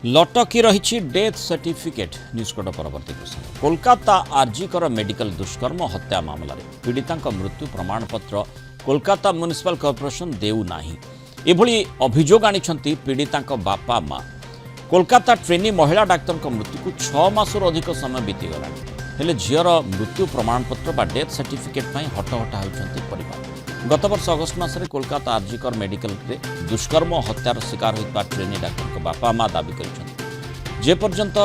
लटकी रही death certificate न्यूजकोट परवर्ती प्रसंग कोलकाता आरजीकर मेडिकल दुष्कर्म हत्या मामलें पीड़िता मृत्यु प्रमाणपत्र कोलकाता म्युनिसिपल कॉर्पोरेशन देउना एभली अभियोग आनी पीड़िता बापा माँ कोलकाता ट्रेनी महिला डाक्तर मृत्यु को 6 मासर अधिक समय बीतीगला हेले झीर मृत्यु प्रमाणपत्र बा डेथ सर्टिफिकेट हटहटा होती परिवार गत वर्ष अगस्ट मासरे कोलकाता आरजीकर मेडिकल रे दुष्कर्म हत्यार शिकार होता ट्रेनी डाक्तर बापा माँ दाबी करपर्यंत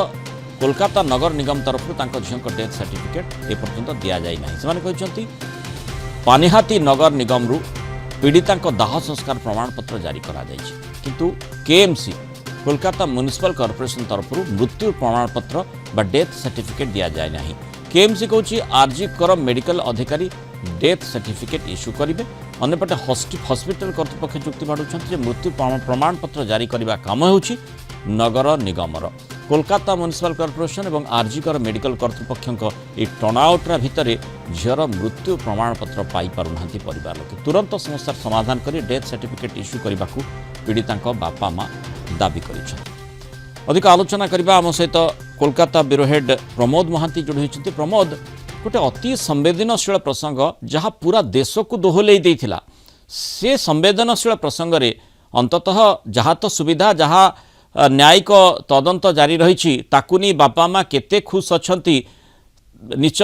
कोलकाता नगर निगम तरफ झील डेथ सर्टिफिकेट एपर्यंत दि जाए पानिहाती नगर निगम रु पीड़िता दाह संस्कार प्रमाणपत्र जारी किंतु केएमसी कोलकाता म्युनिसिपल कॉर्पोरेशन तरफ मृत्यु प्रमाणपत्र बा डेथ सर्टिफिकेट दि जाए ना केएमसी कहूँ आरजीकर मेडिकल अधिकारी डेथ सर्टिफिकेट इश्यू करेंगे अंपटे हॉस्पिटल कर्तृपक्ष जुक्ति बाढ़ुंट मृत्यु प्रमाणपत्र जारी करने काम हो नगर निगमर कोलकाता म्युनिसिपल कॉर्पोरेशन और आरजीकर मेडिकल कर्तृपक्ष टर्नआउट भितर झीर मृत्यु प्रमाणपत्र पाई पारना परिवार लोक तुरंत समस्या समाधान कर डेथ सर्टिफिकेट इश्यू करने को पीड़िता बापा माँ दाबी कर अधिक आलोचना करने आम सहित कोलकाता ब्यूरो हेड प्रमोद महांती जोड़ी होती प्रमोद गोटे अति संवेदनशील प्रसंग जहाँ पूरा देश को दोहलई देइथिला से संवेदनशील प्रसंग रे अंततः जहाँ तो सुविधा जहाँ न्यायिक तदंत जारी रही ताकुनी बापा माँ केते खुश अछंती निच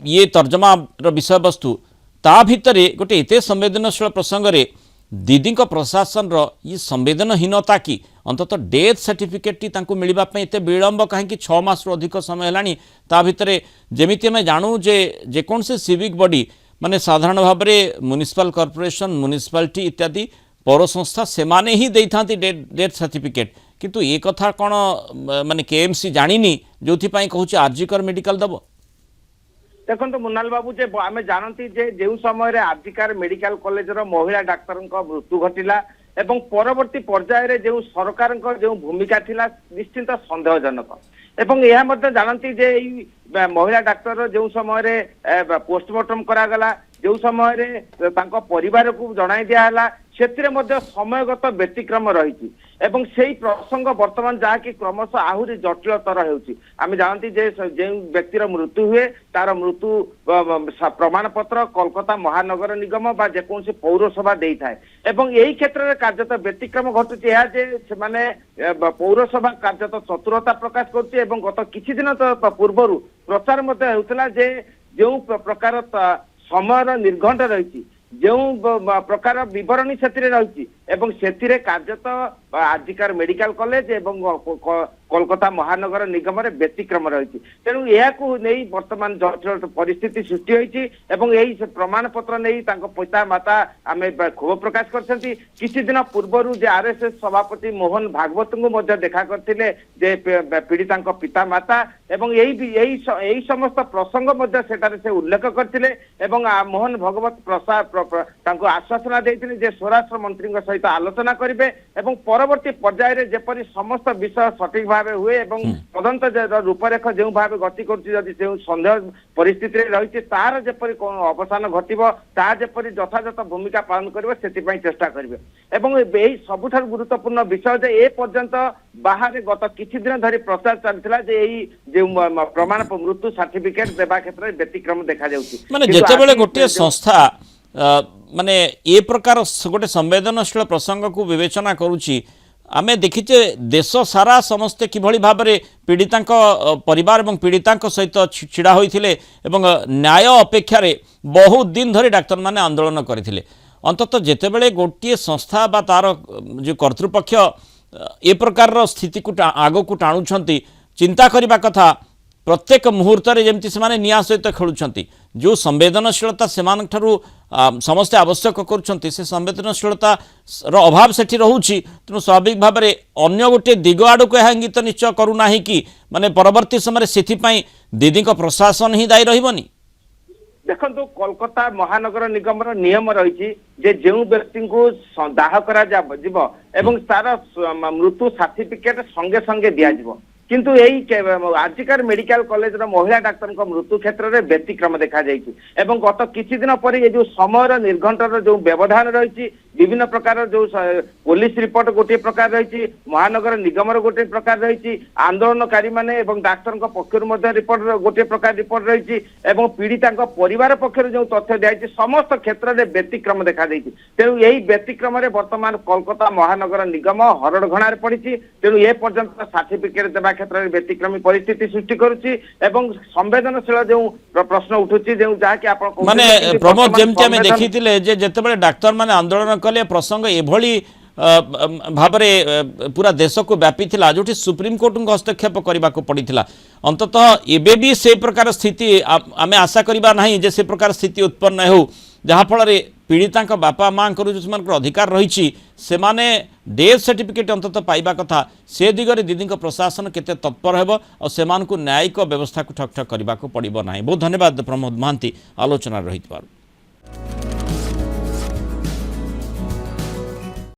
ये तर्जमा विषय वस्तु ता भितरे गोटे एते संवेदनशील प्रसंग रे दीदी प्रशासन ये संवेदनहीनता की अंततः डेथ सर्टिफिकेट टी तांको मिलवा एते विलंब कहीं 6 मास अधिक समय है ता भितरे जेमिति आम जानू जे कौन से सिविक बॉडी माने साधारण भाव में म्युनिसिपल कॉर्पोरेशन म्युनिसिपालिटी इत्यादि पौर संस्था से माने ही देई थांती डेथ सर्टिफिकेट किंतु ये कथा कौन माने केएमसी जानिनी जो कहूँ आरजीकर मेडिकल दब देखो मुनाल बाबू जे आम जानती जो समय आरजीकर मेडिकल कॉलेज महिला डाक्तर मृत्यु घटला एवं परवर्ती पर्यायर जो सरकार जो भूमिका थिला निश्चिंत सन्देहजनक एवं यह जानती जे महिला डाक्तर जो समय पोस्टमार्टम करागला जो समय परिवार को जनाई दिया से समयगत व्यतिक्रम रही एवं से प्रसंग वर्तमान जहाँकि क्रमशः आहरी जटिलतर होमें जानती जो व्यक्तिर मृत्यु हुए तार मृत्यु प्रमाणपत्र कोलकाता महानगर निगम बा जेकोसी पौरसभा दे थाए एवं यही क्षेत्र में कार्यत व्यतिक्रम घटुचे माने पौरसभा कार्यत चतुरता प्रकाश कर गत किछि दिन तो पूर्व प्रचार होता जो प्रकार समय निर्घंट रही जो प्रकार बरणी से रही कार्यत आरजीकर मेडिकल कॉलेज एवं कोलकाता महानगर निगम व्यतिक्रम रही तेणु यह वर्तमान जटिल परिस्थिति सृष्टि होती प्रमाण पत्र नहीं पिता माता आम क्षोभ प्रकाश कर दिन पूर्व जे आरएसएस सभापति मोहन भागवत को देखा करते पीड़िता पिता माता एवं यही समस्त प्रसंग से उल्लेख करते मोहन भागवत प्रसाद आश्वासना देते स्वराष्ट्र मंत्री सहित आलोचना करेंगे परवर्ती पर्यायर जेपरी समस्त विषय सठिक भाव हुए तदंत रूपरेख जो भाव गति कर सन्देह परिस्थिति रही तार जेपरी अवसान घटव तापरी यथायथ भूमिका पालन करें चेष्टा करेंगे यही सबुठ गुरुत्वपूर्ण विषय ए पर्यंत बाहर गत किछि दिन धरी प्रचार चलता प्रमाण मृत्यु सर्टिफिकेट देवा क्षेत्र में व्यतिक्रम देखा जाए गोटे संस्था माने ये प्रकार गोटे संवेदनशील प्रसंग को विवेचना करुच्ची आमे देखीचे देश सारा समस्ते किभली भाव में पीड़िता परिवार और पीड़िता सहित छिड़ा होते न्याय अपेक्षा बहुत दिन धरी डाक्तर माने आंदोलन करते अंततः जितेबले गोटे संस्था बा तार जो कर्तृपक्ष ए प्रकार स्थिति को आग को टाणुंट चिंता करने कथा प्रत्येक मुहूर्त जमती से निया सहित खेलुंट जो संवेदनशीलता से समस्ते आवश्यक कर संवेदनशीलता अभाव से रोचे तेणु स्वाभाविक भाव में अन्य गोटे दिग आड़ को इंगित निश्चय करूना कि माने परवर्ती समय से दीदी प्रशासन ही दायी रही देखो कोलकाता महानगर निगम नियम रही जो व्यक्ति को दाह कर तार मृत्यु सर्टिफिकेट संगे संगे दिज्व किंतु यही आरजीकर मेडिकल कॉलेज महिला डाक्तर मृत्यु क्षेत्र में व्यतिक्रम देखा गत किछि दिन पर ये जो समय निर्घंटर जो व्यवधान रही विभिन्न प्रकार जो पुलिस रिपोर्ट गोटे प्रकार रही महानगर निगम गोटे प्रकार रही आंदोलनकारी माने एवं डाक्तर पक्ष रिपोर्ट गोटे प्रकार रिपोर्ट रही पीड़िता परिवार पक्ष जो तथ्य दिखाई समस्त क्षेत्र में व्यतिक्रम देखा तेणु यही व्यतिक्रम वर्तमान कोलकाता महानगर निगम हरड़घणा पड़ी तेणु ए पर्यंत सर्टिफिकेट देवा क्षेत्र में व्यतिक्रमी परिस्थिति सृष्टि करुच्ची संवेदनशील जो प्रश्न उठुची जो जहाँकि आप माने प्रमोद जेमती आमे देखिथिले जे जेतेबेले डाक्तर माने आंदोलन कले प्रसंग एभली भाबरे पूरा देश को व्यापी थिला जोठी सुप्रीम कोर्ट को हस्तक्षेप करने को पड़ीथिला अंततः एबे भी से प्रकार स्थिति आमे आशा करिबा नहीं जे से प्रकार स्थिति उत्पन्न हो जहाँ फल पीड़िता बापा माँ जो अधिकार रही डेथ सर्टिफिकेट अंततः पाइबा कथा से दिगरे दीदी प्रशासन केते तत्पर हेबो और सेमानकु न्यायिक व्यवस्था को ठक ठक करने को पड़ो ना। बहुत धन्यवाद प्रमोद महांती आलोचना रही।